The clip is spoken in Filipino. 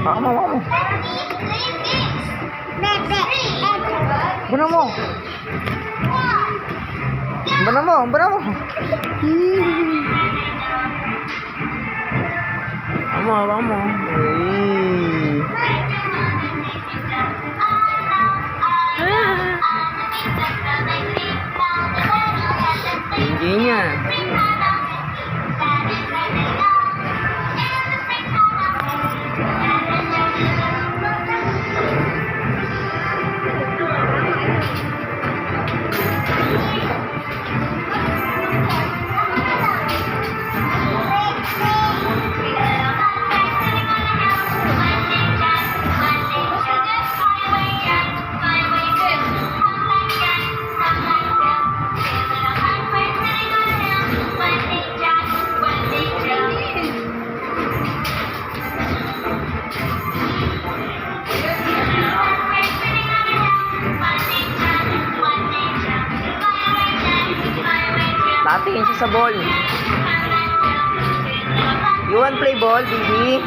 Baka mo. Bana mo. Vamos. Tingginya. Tingin siya sa ball. You want play ball, baby?